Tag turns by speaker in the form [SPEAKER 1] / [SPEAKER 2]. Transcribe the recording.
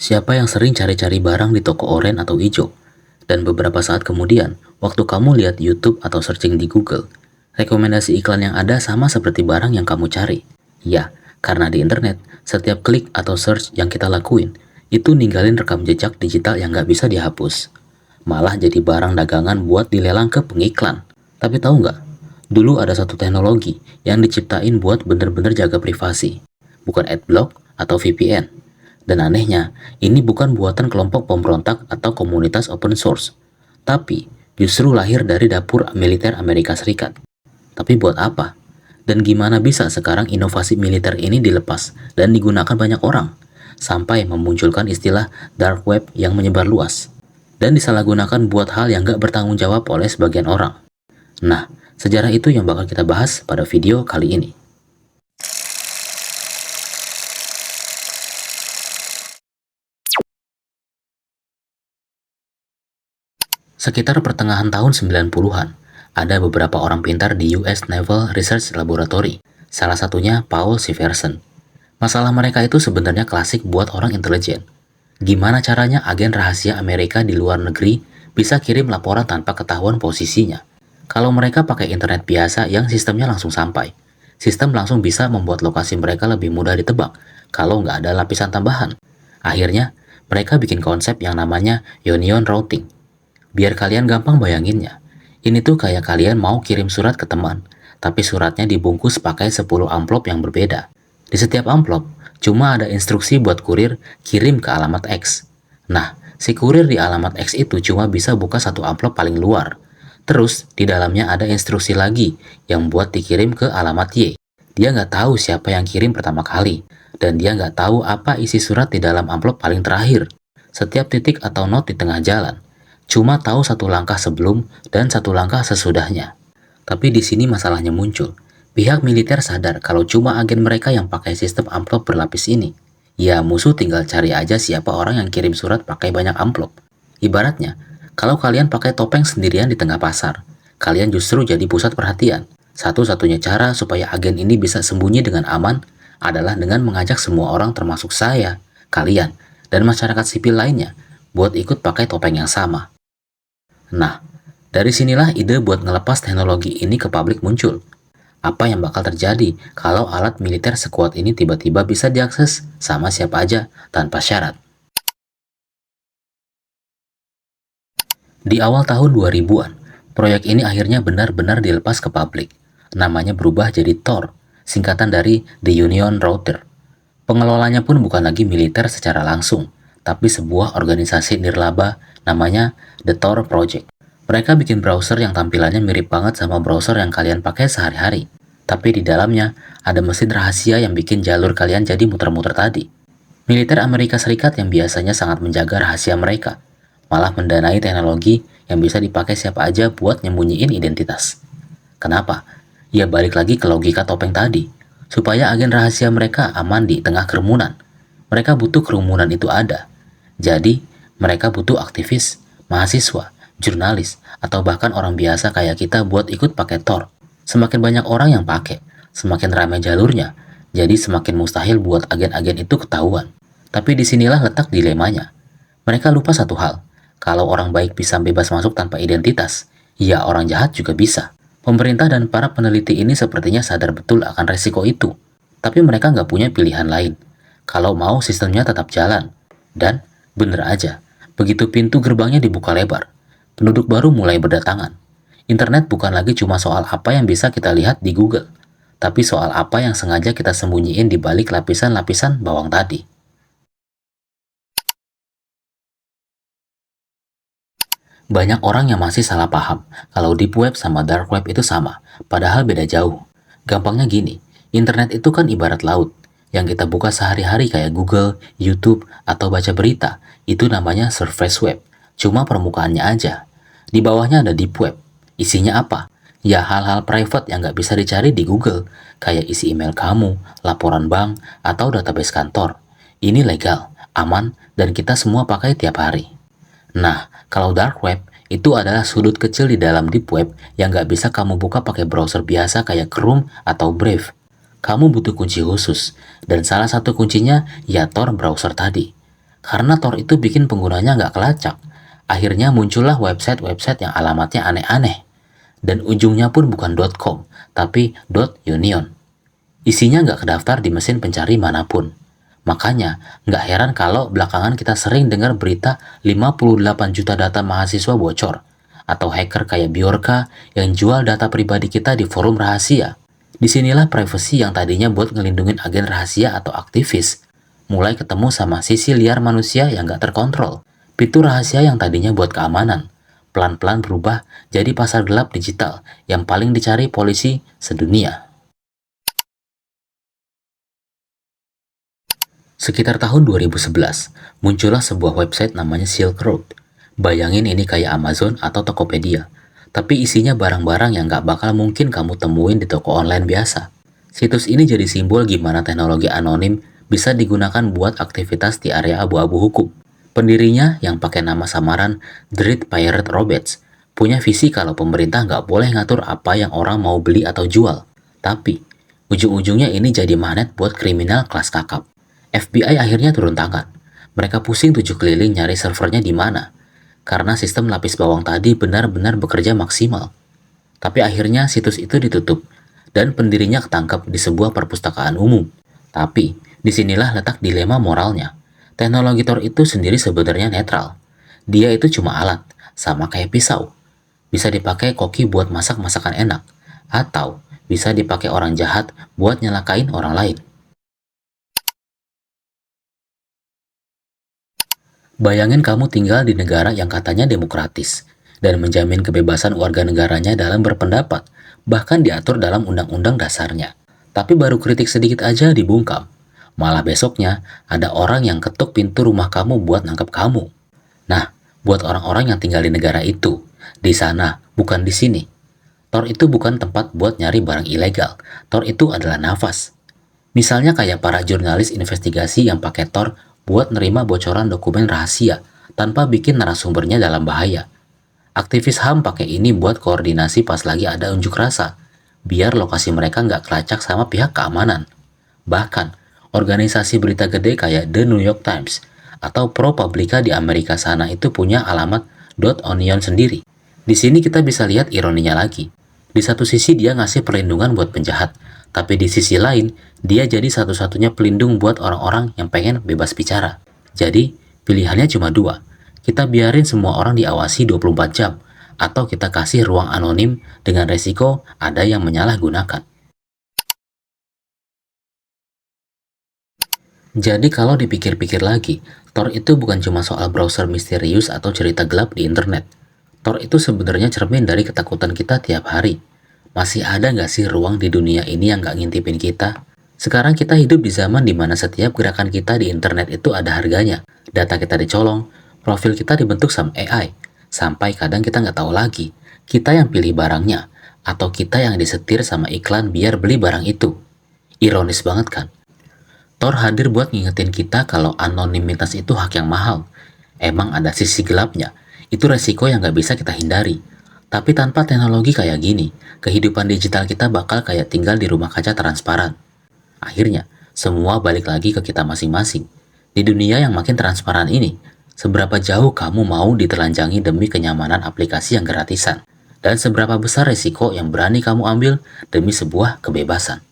[SPEAKER 1] Siapa yang sering cari-cari barang di toko oranye atau hijau? Dan beberapa saat kemudian, waktu kamu lihat YouTube atau searching di Google, rekomendasi iklan yang ada sama seperti barang yang kamu cari. Ya, karena di internet, setiap klik atau search yang kita lakuin, itu ninggalin rekam jejak digital yang nggak bisa dihapus. Malah jadi barang dagangan buat dilelang ke pengiklan. Tapi tahu nggak? Dulu ada satu teknologi yang diciptain buat bener-bener jaga privasi. Bukan adblock atau VPN. Dan anehnya, ini bukan buatan kelompok pemberontak atau komunitas open source, tapi justru lahir dari dapur militer Amerika Serikat. Tapi buat apa? Dan gimana bisa sekarang inovasi militer ini dilepas dan digunakan banyak orang, sampai memunculkan istilah dark web yang menyebar luas, dan disalahgunakan buat hal yang gak bertanggung jawab oleh sebagian orang. Nah, sejarah itu yang bakal kita bahas pada video kali ini. Sekitar pertengahan tahun 90-an, ada beberapa orang pintar di US Naval Research Laboratory, salah satunya Paul Siversen. Masalah mereka itu sebenarnya klasik buat orang intelijen. Gimana caranya agen rahasia Amerika di luar negeri bisa kirim laporan tanpa ketahuan posisinya? Kalau mereka pakai internet biasa yang sistemnya langsung sampai, sistem langsung bisa membuat lokasi mereka lebih mudah ditebak kalau nggak ada lapisan tambahan. Akhirnya, mereka bikin konsep yang namanya Onion Routing. Biar kalian gampang bayanginnya. Ini tuh kayak kalian mau kirim surat ke teman, tapi suratnya dibungkus pakai 10 amplop yang berbeda. Di setiap amplop, cuma ada instruksi buat kurir kirim ke alamat X. Nah, si kurir di alamat X itu cuma bisa buka satu amplop paling luar. Terus, di dalamnya ada instruksi lagi yang buat dikirim ke alamat Y. Dia nggak tahu siapa yang kirim pertama kali, dan dia nggak tahu apa isi surat di dalam amplop paling terakhir. Setiap titik atau not di tengah jalan cuma tahu satu langkah sebelum dan satu langkah sesudahnya. Tapi di sini masalahnya muncul. Pihak militer sadar kalau cuma agen mereka yang pakai sistem amplop berlapis ini. Ya, musuh tinggal cari aja siapa orang yang kirim surat pakai banyak amplop. Ibaratnya, kalau kalian pakai topeng sendirian di tengah pasar, kalian justru jadi pusat perhatian. Satu-satunya cara supaya agen ini bisa sembunyi dengan aman adalah dengan mengajak semua orang termasuk saya, kalian, dan masyarakat sipil lainnya buat ikut pakai topeng yang sama. Nah, dari sinilah ide buat ngelepas teknologi ini ke publik muncul. Apa yang bakal terjadi kalau alat militer sekuat ini tiba-tiba bisa diakses sama siapa aja tanpa syarat? Di awal tahun 2000-an, proyek ini akhirnya benar-benar dilepas ke publik. Namanya berubah jadi Tor, singkatan dari The Union Router. Pengelolanya pun bukan lagi militer secara langsung, tapi sebuah organisasi nirlaba namanya The Tor Project. Mereka bikin browser yang tampilannya mirip banget sama browser yang kalian pakai sehari-hari. Tapi di dalamnya ada mesin rahasia yang bikin jalur kalian jadi muter-muter tadi. Militer Amerika Serikat yang biasanya sangat menjaga rahasia mereka, malah mendanai teknologi yang bisa dipakai siapa aja buat nyembunyiin identitas. Kenapa? Ya balik lagi ke logika topeng tadi. Supaya agen rahasia mereka aman di tengah kerumunan. Mereka butuh kerumunan itu ada. Jadi, mereka butuh aktivis, mahasiswa, jurnalis, atau bahkan orang biasa kayak kita buat ikut pakai Tor. Semakin banyak orang yang pakai, semakin ramai jalurnya, jadi semakin mustahil buat agen-agen itu ketahuan. Tapi disinilah letak dilemanya. Mereka lupa satu hal, kalau orang baik bisa bebas masuk tanpa identitas, ya orang jahat juga bisa. Pemerintah dan para peneliti ini sepertinya sadar betul akan resiko itu. Tapi mereka nggak punya pilihan lain. Kalau mau sistemnya tetap jalan. Dan, bener aja, begitu pintu gerbangnya dibuka lebar, penduduk baru mulai berdatangan. Internet bukan lagi cuma soal apa yang bisa kita lihat di Google, tapi soal apa yang sengaja kita sembunyiin di balik lapisan-lapisan bawang tadi. Banyak orang yang masih salah paham kalau deep web sama dark web itu sama, padahal beda jauh. Gampangnya gini, internet itu kan ibarat laut, yang kita buka sehari-hari kayak Google, YouTube, atau baca berita, itu namanya surface web, cuma permukaannya aja. Di bawahnya ada deep web. Isinya apa? Ya hal-hal private yang nggak bisa dicari di Google, kayak isi email kamu, laporan bank, atau database kantor. Ini legal, aman, dan kita semua pakai tiap hari. Nah, kalau dark web, itu adalah sudut kecil di dalam deep web yang nggak bisa kamu buka pakai browser biasa kayak Chrome atau Brave. Kamu butuh kunci khusus, dan salah satu kuncinya ya Tor browser tadi. Karena Tor itu bikin penggunanya nggak kelacak. Akhirnya muncullah website-website yang alamatnya aneh-aneh. Dan ujungnya pun bukan .com, tapi .union. Isinya nggak kedaftar di mesin pencari manapun. Makanya, nggak heran kalau belakangan kita sering dengar berita 58 juta data mahasiswa bocor, atau hacker kayak Bjorka yang jual data pribadi kita di forum rahasia. Disinilah privasi yang tadinya buat ngelindungin agen rahasia atau aktivis, mulai ketemu sama sisi liar manusia yang nggak terkontrol. Pintu rahasia yang tadinya buat keamanan, pelan-pelan berubah jadi pasar gelap digital yang paling dicari polisi sedunia. Sekitar tahun 2011, muncullah sebuah website namanya Silk Road. Bayangin ini kayak Amazon atau Tokopedia, tapi isinya barang-barang yang nggak bakal mungkin kamu temuin di toko online biasa. Situs ini jadi simbol gimana teknologi anonim bisa digunakan buat aktivitas di area abu-abu hukum. Pendirinya yang pakai nama samaran Dread Pirate Roberts punya visi kalau pemerintah nggak boleh ngatur apa yang orang mau beli atau jual. Tapi, ujung-ujungnya ini jadi magnet buat kriminal kelas kakap. FBI akhirnya turun tangan. Mereka pusing 7 keliling nyari servernya di mana, karena sistem lapis bawang tadi benar-benar bekerja maksimal. Tapi akhirnya situs itu ditutup, dan pendirinya ketangkap di sebuah perpustakaan umum. Tapi, disinilah letak dilema moralnya. Teknologi Tor itu sendiri sebenarnya netral. Dia itu cuma alat, sama kayak pisau. Bisa dipakai koki buat masak masakan enak, atau bisa dipakai orang jahat buat nyelakain orang lain. Bayangin kamu tinggal di negara yang katanya demokratis dan menjamin kebebasan warga negaranya dalam berpendapat, bahkan diatur dalam undang-undang dasarnya. Tapi baru kritik sedikit aja dibungkam. Malah besoknya ada orang yang ketuk pintu rumah kamu buat nangkep kamu. Nah, buat orang-orang yang tinggal di negara itu, di sana, bukan di sini. Tor itu bukan tempat buat nyari barang ilegal. Tor itu adalah nafas. Misalnya kayak para jurnalis investigasi yang pakai Tor buat nerima bocoran dokumen rahasia tanpa bikin narasumbernya dalam bahaya. Aktivis HAM pakai ini buat koordinasi pas lagi ada unjuk rasa, biar lokasi mereka nggak kelacak sama pihak keamanan. Bahkan, organisasi berita gede kayak The New York Times atau ProPublica di Amerika sana itu punya alamat .onion sendiri. Di sini kita bisa lihat ironinya lagi. Di satu sisi dia ngasih perlindungan buat penjahat, tapi di sisi lain, dia jadi satu-satunya pelindung buat orang-orang yang pengen bebas bicara. Jadi, pilihannya cuma dua. Kita biarin semua orang diawasi 24 jam, atau kita kasih ruang anonim dengan resiko ada yang menyalahgunakan. Jadi kalau dipikir-pikir lagi, Tor itu bukan cuma soal browser misterius atau cerita gelap di internet. Tor itu sebenarnya cermin dari ketakutan kita tiap hari. Masih ada nggak sih ruang di dunia ini yang nggak ngintipin kita? Sekarang kita hidup di zaman dimana setiap gerakan kita di internet itu ada harganya. Data kita dicolong, profil kita dibentuk sama AI. Sampai kadang kita nggak tahu lagi, kita yang pilih barangnya, atau kita yang disetir sama iklan biar beli barang itu. Ironis banget kan? Tor hadir buat ngingetin kita kalau anonimitas itu hak yang mahal. Emang ada sisi gelapnya, itu resiko yang nggak bisa kita hindari. Tapi tanpa teknologi kayak gini, kehidupan digital kita bakal kayak tinggal di rumah kaca transparan. Akhirnya, semua balik lagi ke kita masing-masing. Di dunia yang makin transparan ini, seberapa jauh kamu mau ditelanjangi demi kenyamanan aplikasi yang gratisan? Dan seberapa besar resiko yang berani kamu ambil demi sebuah kebebasan?